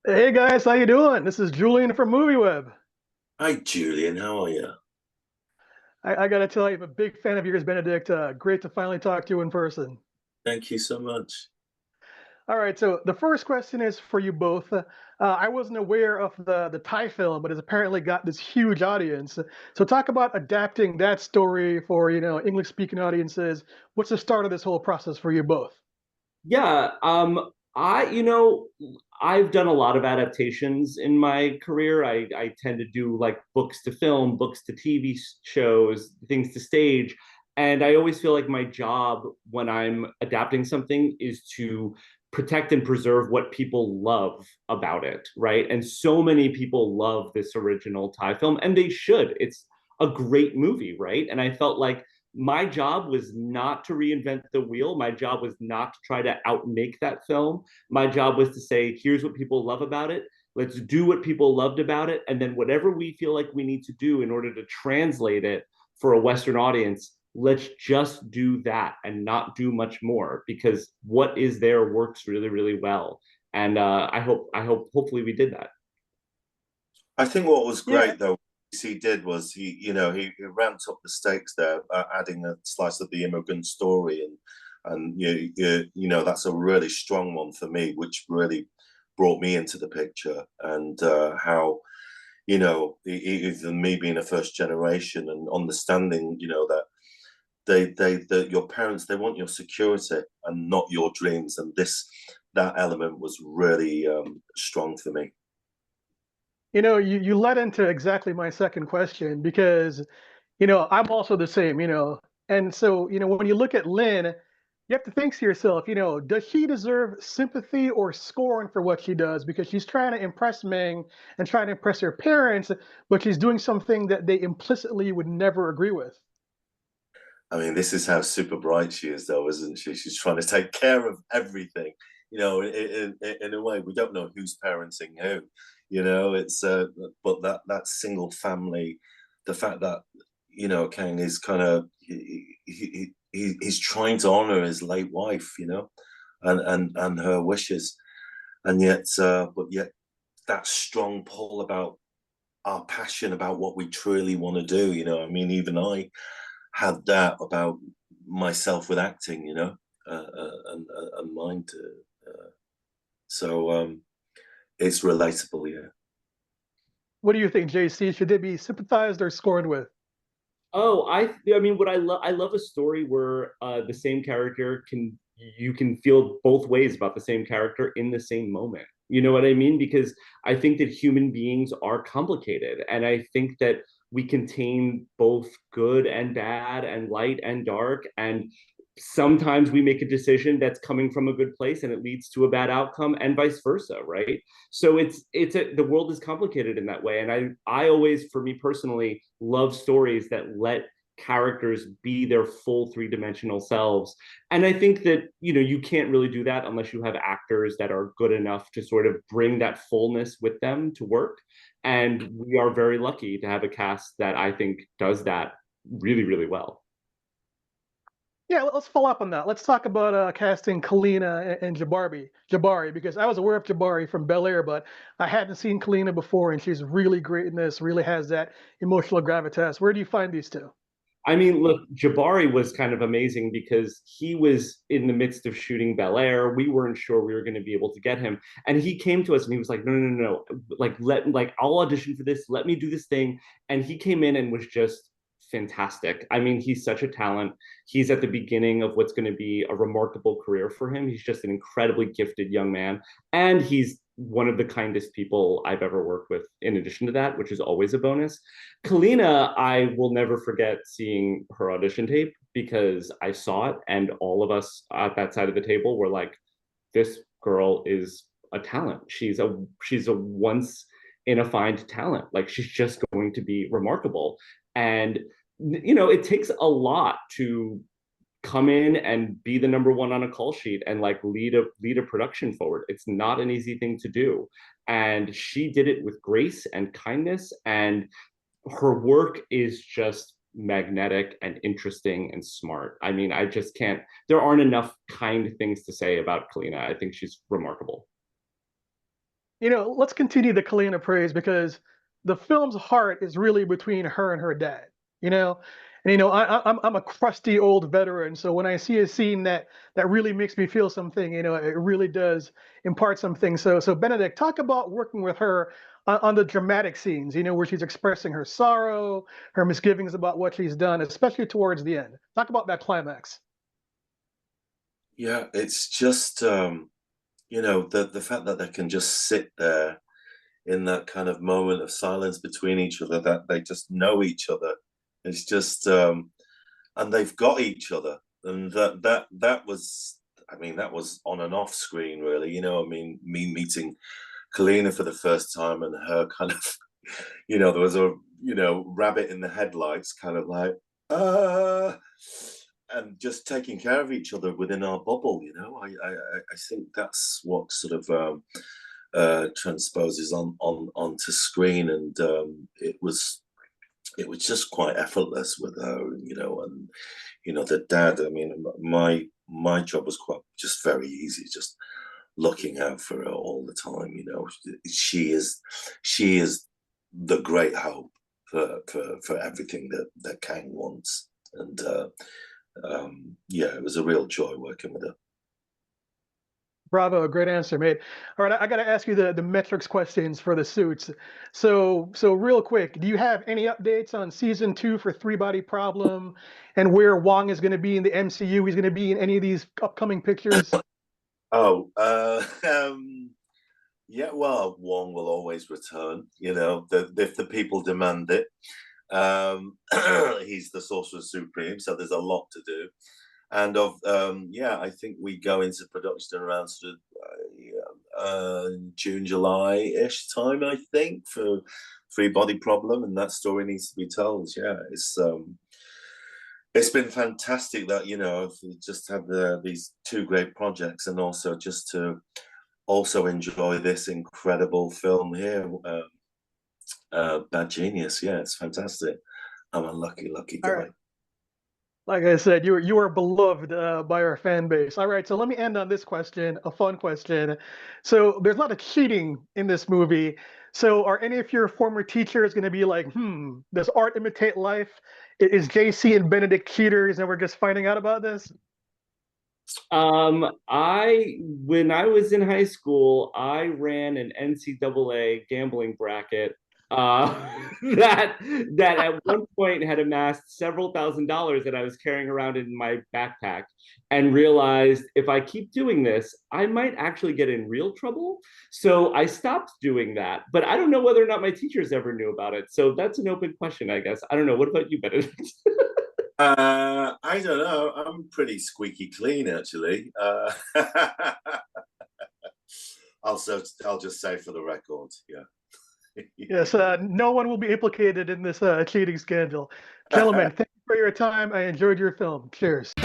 Hey guys, how you doing? This is Julian from MovieWeb. Hi, Julian. How are you? I gotta tell you, I'm a big fan of yours, Benedict. Great to finally talk to you in person. Thank you so much. All right, so the first question is for you both. I wasn't aware of the Thai film, but it's apparently got this huge audience. So talk about adapting that story for English-speaking audiences. What's the start of this whole process for you both? Yeah, I've done a lot of adaptations in my career. I tend to do like books to film, books to TV shows, things to stage. And I always feel like my job when I'm adapting something is to protect and preserve what people love about it, right? And so many people love this original Thai film, and they should. It's a great movie, right? And I felt like my job was not to reinvent the wheel. My job was not to try to outmake that film. My job was to say, here's what people love about it. Let's do what people loved about it. And then whatever we feel like we need to do in order to translate it for a Western audience, let's just do that and not do much more because what is there works really, really well. And hopefully we did that. I think what was Yeah, great though, he did was he ramped up the stakes there, adding a slice of the immigrant story, and that's a really strong one for me, which really brought me into the picture, and how even me being a first generation and understanding that that your parents, they want your security and not your dreams, and that element was really strong for me. you led into exactly my second question because I'm also the same, and so when you look at Lynn, you have to think to yourself, does she deserve sympathy or scorn for what she does? Because she's trying to impress Ming and trying to impress her parents, but she's doing something that they implicitly would never agree with. I mean, this is how super bright she is, though, isn't she? She's trying to take care of everything. In a way, we don't know who's parenting who. It's but that single family, the fact that Kang is kind of he's trying to honor his late wife, and her wishes, and yet, but yet that strong pull about our passion about what we truly want to do. I mean, even I had that about myself with acting, and mine too. So it's relatable, yeah. What do you think, JC? Should they be sympathized or scorned with? Oh, I mean, I love a story where the same character can you can feel both ways about the same character in the same moment. You know what I mean? Because I think that human beings are complicated, and I think that we contain both good and bad, and light and dark, and sometimes we make a decision that's coming from a good place and it leads to a bad outcome and vice versa, right? So the world is complicated in that way, and I always, for me personally, love stories that let characters be their full three-dimensional selves. And I think that you can't really do that unless you have actors that are good enough to sort of bring that fullness with them to work, and we are very lucky to have a cast that I think does that really, really well. Yeah, let's follow up on that. Let's talk about casting Kalina and Jabari, because I was aware of Jabari from Bel Air, but I hadn't seen Kalina before, and she's really great in this. Really has that emotional gravitas. Where do you find these two? I mean, look, Jabari was kind of amazing because he was in the midst of shooting Bel Air. We weren't sure we were going to be able to get him, and he came to us and he was like, "No, no, no, no! Like I'll audition for this. Let me do this thing." And he came in and was just fantastic. I mean, he's such a talent. He's at the beginning of what's going to be a remarkable career for him. He's just an incredibly gifted young man, and he's one of the kindest people I've ever worked with, in addition to that, which is always a bonus. Kalina, I will never forget seeing her audition tape because I saw it, and all of us at that side of the table were like, "This girl is a talent. She's a once in a find talent. Like she's just going to be remarkable." And it takes a lot to come in and be the number one on a call sheet and like lead a production forward. It's not an easy thing to do, and she did it with grace and kindness, and her work is just magnetic and interesting and smart. I mean, I just can't, there aren't enough kind things to say about Kalina. I think she's remarkable. let's continue the Kalina praise because the film's heart is really between her and her dad. You know, and I'm a crusty old veteran, so when I see a scene that really makes me feel something, it really does impart something. So Benedict, talk about working with her on the dramatic scenes, where she's expressing her sorrow, her misgivings about what she's done, especially towards the end. Talk about that climax. Yeah, it's just the fact that they can just sit there in that kind of moment of silence between each other, that they just know each other. It's just and they've got each other, and that was, I mean, that was on and off screen, really. I mean, me meeting Kalina for the first time and her kind of, there was a rabbit in the headlights, kind of like and just taking care of each other within our bubble. I think that's what sort of transposes onto screen, and it was just quite effortless with her, and the dad. I mean, my job was quite just very easy, just looking out for her all the time. She is the great hope for everything that Kang wants, and yeah, it was a real joy working with her. Bravo, great answer, mate. All right, I got to ask you the metrics questions for the suits. So real quick, do you have any updates on season 2 for Three Body Problem, and where Wong is going to be in the MCU? He's going to be in any of these upcoming pictures? Oh, yeah. Well, Wong will always return. If the people demand it. He's the Sorcerer Supreme, so there's a lot to do. And yeah, I think we go into production around sort of June, July-ish time, I think, for Three Body Problem, and that story needs to be told. Yeah, it's been fantastic that I've just had these two great projects, and also just to also enjoy this incredible film here, Bad Genius. Yeah, it's fantastic. I'm a lucky All guy. right. Like I said, you are beloved by our fan base. All right, so let me end on this question, a fun question. So there's a lot of cheating in this movie. So are any of your former teachers going to be like, does art imitate life? Is JC and Benedict cheaters, and we're just finding out about this? I when I was in high school, I ran an NCAA gambling bracket uh, that at one point had amassed several $1,000s that I was carrying around in my backpack, and realized if I keep doing this, I might actually get in real trouble. So I stopped doing that. But I don't know whether or not my teachers ever knew about it. So that's an open question, I guess. I don't know. What about you, Benedict? I don't know. I'm pretty squeaky clean, actually. I'll just say for the record, yeah. Yes, no one will be implicated in this cheating scandal. Gentlemen, thank you for your time. I enjoyed your film. Cheers.